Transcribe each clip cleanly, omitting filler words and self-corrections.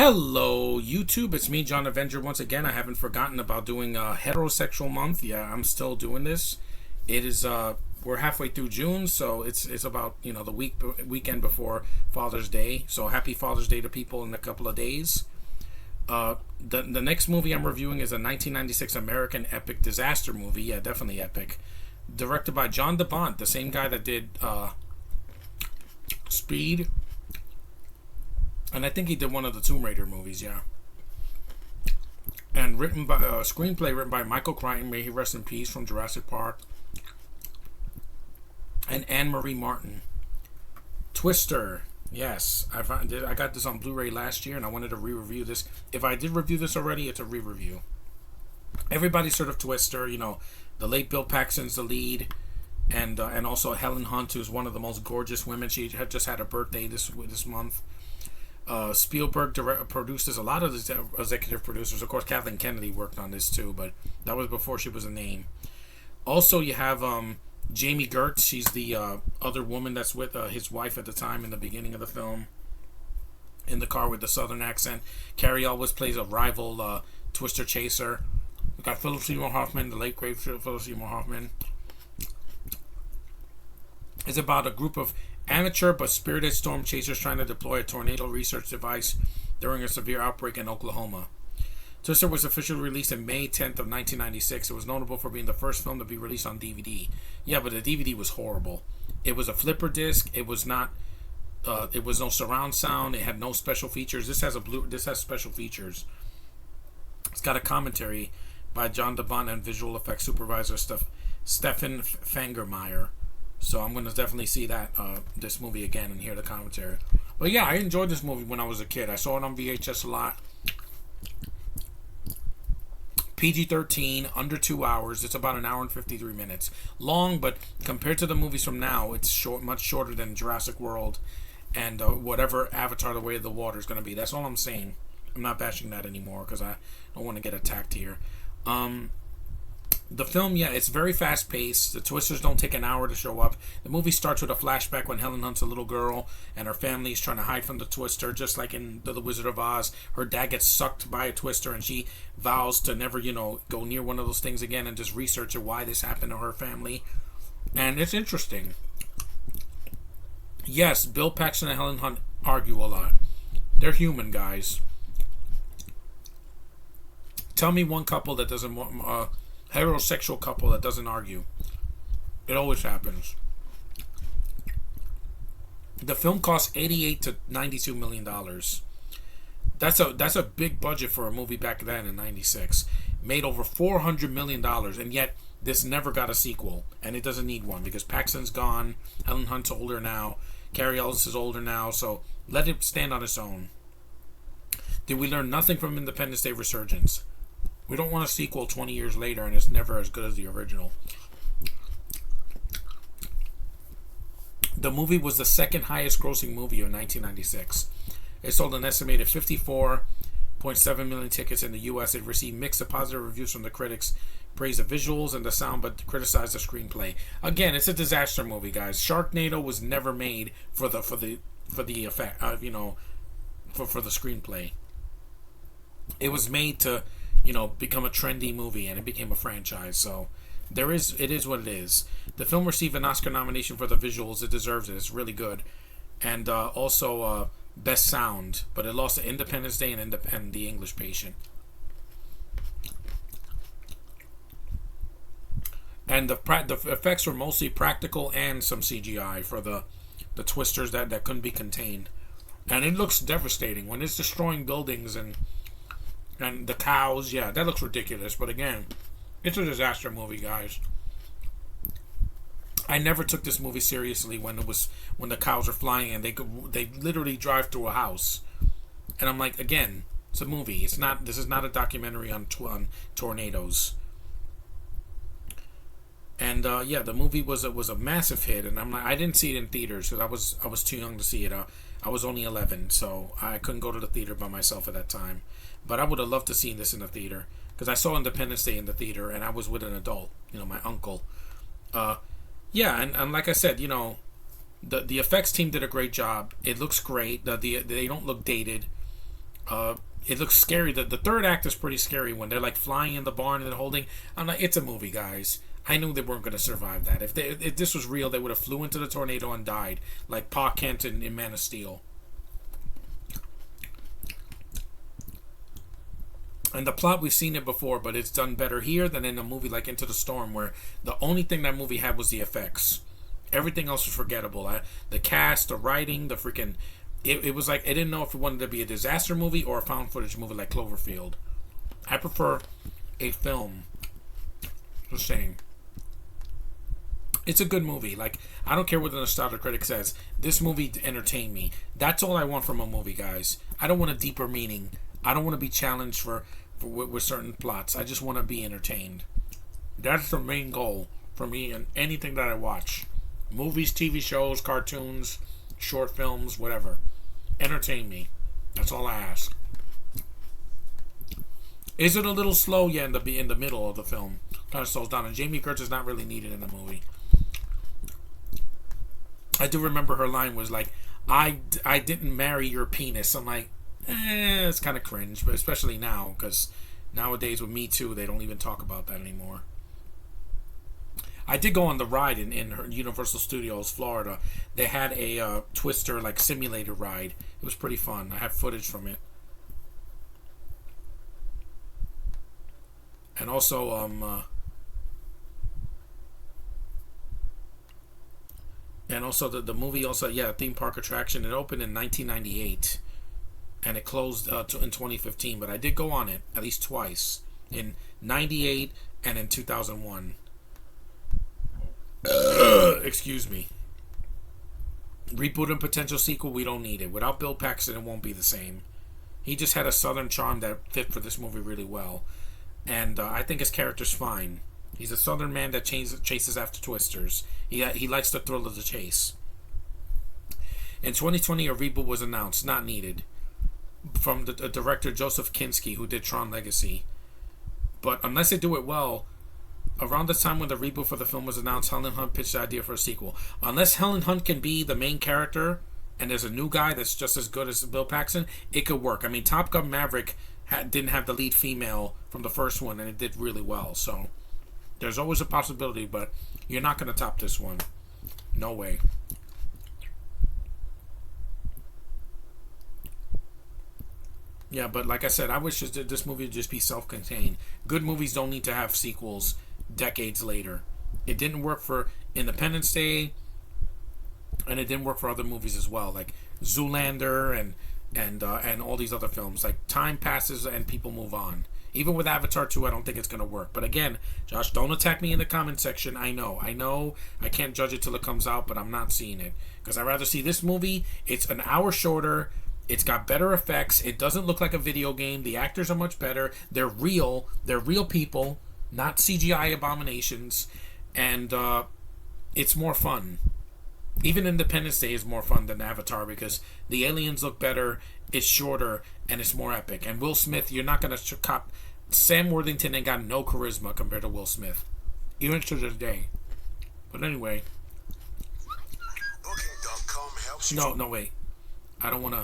Hello, YouTube. It's me, John Avenger, once again. I haven't forgotten about doing a heterosexual month. Yeah, I'm still doing this. It is we're halfway through June, so it's about the weekend before Father's Day. So happy Father's Day to people in a couple of days. The next movie I'm reviewing is a 1996 American epic disaster movie. Yeah, definitely epic. Directed by John DeBont, the same guy that did Speed. And I think he did one of the Tomb Raider movies, yeah. And written by screenplay written by Michael Crichton, may he rest in peace, from Jurassic Park, and Anne Marie Martin. Twister, yes, I got this on Blu-ray last year, and I wanted to re-review this. If I did review this already, it's a re-review. Everybody's heard of Twister, the late Bill Paxton's the lead, and also Helen Hunt, who's one of the most gorgeous women. She had just had a birthday this month. Spielberg produced this. A lot of the executive producers, of course, Kathleen Kennedy worked on this too, but that was before she was a name. Also, you have Jamie Gertz. She's the other woman that's with his wife at the time in the beginning of the film, in the car with the southern accent. Carrie Elwes plays a rival Twister chaser. We got Philip Seymour Hoffman, the late great Philip Seymour Hoffman. It's about a group of amateur but spirited storm chasers trying to deploy a tornado research device during a severe outbreak in Oklahoma. Twister was officially released on May 10th of 1996. It was notable for being the first film to be released on DVD. Yeah, but the DVD was horrible. It was a flipper disc. It was not. It was no surround sound. It had no special features. This has special features. It's got a commentary by John DeBont and visual effects supervisor Stefan Fangermeyer. So I'm going to definitely see that this movie again and hear the commentary. But yeah, I enjoyed this movie when I was a kid. I saw it on VHS a lot. PG-13, under 2 hours. It's about an hour and 53 minutes. Long, but compared to the movies from now, it's short, much shorter than Jurassic World and whatever Avatar: The Way of the Water is going to be. That's all I'm saying. I'm not bashing that anymore because I don't want to get attacked here. The film, yeah, it's very fast-paced. The twisters don't take an hour to show up. The movie starts with a flashback when Helen Hunt's a little girl and her family is trying to hide from the twister, just like in The Wizard of Oz. Her dad gets sucked by a twister and she vows to never, go near one of those things again and just research why this happened to her family. And it's interesting. Yes, Bill Paxton and Helen Hunt argue a lot. They're human, guys. Tell me one couple that doesn't want... heterosexual couple that doesn't argue. It always happens. The film cost $88 to $92 million. That's a big budget for a movie back then in '96. Made over $400 million, and yet this never got a sequel, and it doesn't need one because Paxton's gone, Helen Hunt's older now, Carrie Elwes is older now, so let it stand on its own. Did we learn nothing from Independence Day Resurgence? We don't want a sequel 20 years later and it's never as good as the original. The movie was the second highest grossing movie of 1996. It sold an estimated 54.7 million tickets in the US. It received mixed to positive reviews from the critics, praised the visuals and the sound, but criticized the screenplay. Again, it's a disaster movie, guys. Sharknado was never made for the effect, for the screenplay. It was made to become a trendy movie, and it became a franchise. So it is what it is. The film received an Oscar nomination for the visuals. It deserves it. It's really good. And also Best Sound, but it lost to Independence Day and The English Patient. And the effects were mostly practical and some CGI for the twisters that couldn't be contained. And it looks devastating when it's destroying buildings and the cows. Yeah, that looks ridiculous. But again, it's a disaster movie, guys. I never took this movie seriously when the cows are flying and they literally drive through a house. And I'm like, again, it's a movie. This is not a documentary on tornadoes. And yeah, the movie was a massive hit. And I'm like, I didn't see it in theaters because I was too young to see it. I was only 11, so I couldn't go to the theater by myself at that time. But I would have loved to see this in the theater because I saw Independence Day in the theater and I was with an adult, my uncle. Yeah, and like I said, the effects team did a great job. It looks great. They don't look dated. It looks scary. The third act is pretty scary when they're like flying in the barn and holding. I'm like, it's a movie, guys. I knew they weren't going to survive that. If this was real, they would have flew into the tornado and died, like Pa Kent in Man of Steel. And the plot, we've seen it before, but it's done better here than in a movie like Into the Storm, where the only thing that movie had was the effects. Everything else was forgettable. The cast, the writing, the freaking... It was like, I didn't know if it wanted to be a disaster movie or a found footage movie like Cloverfield. I prefer a film. Just saying. It's a good movie. Like, I don't care what the nostalgia critic says. This movie entertained me. That's all I want from a movie, guys. I don't want a deeper meaning. I don't want to be challenged with certain plots. I just want to be entertained. That's the main goal for me in anything that I watch. Movies, TV shows, cartoons, short films, whatever. Entertain me. That's all I ask. Is it a little slow? Yeah, in the middle of the film. Kind of slows down. And Jamie Gertz is not really needed in the movie. I do remember her line was like, I didn't marry your penis. I'm like, it's kind of cringe, but especially now, because nowadays with Me Too, they don't even talk about that anymore. I did go on the ride in Universal Studios, Florida. They had a Twister like simulator ride. It was pretty fun. I have footage from it. And also the movie also, yeah, theme park attraction. It opened in 1998. And it closed in 2015, but I did go on it at least twice, in 98 and in 2001. Excuse me. Reboot and potential sequel, we don't need it. Without Bill Paxton, it won't be the same. He just had a southern charm that fit for this movie really well. And I think his character's fine. He's a southern man that chases after twisters. He likes the thrill of the chase. In 2020, a reboot was announced, not needed, from the director Joseph Kinski, who did Tron Legacy. But unless they do it well, around the time when the reboot for the film was announced, Helen Hunt pitched the idea for a sequel. Unless Helen Hunt can be the main character and there's a new guy that's just as good as Bill Paxton, it could work. I mean, Top Gun Maverick didn't have the lead female from the first one, and it did really well. So there's always a possibility, but you're not going to top this one. No way. Yeah, but like I said, I wish this movie would just be self-contained. Good movies don't need to have sequels decades later. It didn't work for Independence Day, and it didn't work for other movies as well, like Zoolander and all these other films. Like, time passes and people move on. Even with Avatar 2, I don't think it's going to work. But again, Josh, don't attack me in the comment section. I know. I can't judge it till it comes out, but I'm not seeing it. Because I'd rather see this movie. It's an hour shorter. It's got better effects. It doesn't look like a video game. The actors are much better. They're real. They're real people, not CGI abominations. And it's more fun. Even Independence Day is more fun than Avatar because the aliens look better, it's shorter, and it's more epic. And Will Smith, you're not going to cop... Sam Worthington ain't got no charisma compared to Will Smith. Even to this day. But anyway... No, wait. I don't want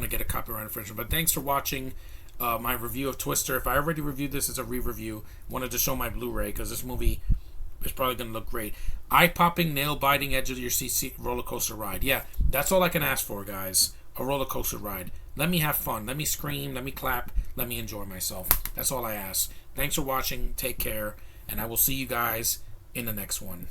to get a copyright infringement. But thanks for watching my review of Twister. If I already reviewed this as a re-review, wanted to show my Blu-ray because this movie is probably going to look great. Eye-popping, nail-biting, edge of your seat roller coaster ride. Yeah, that's all I can ask for, guys. A roller coaster ride. Let me have fun. Let me scream. Let me clap. Let me enjoy myself. That's all I ask. Thanks for watching. Take care. And I will see you guys in the next one.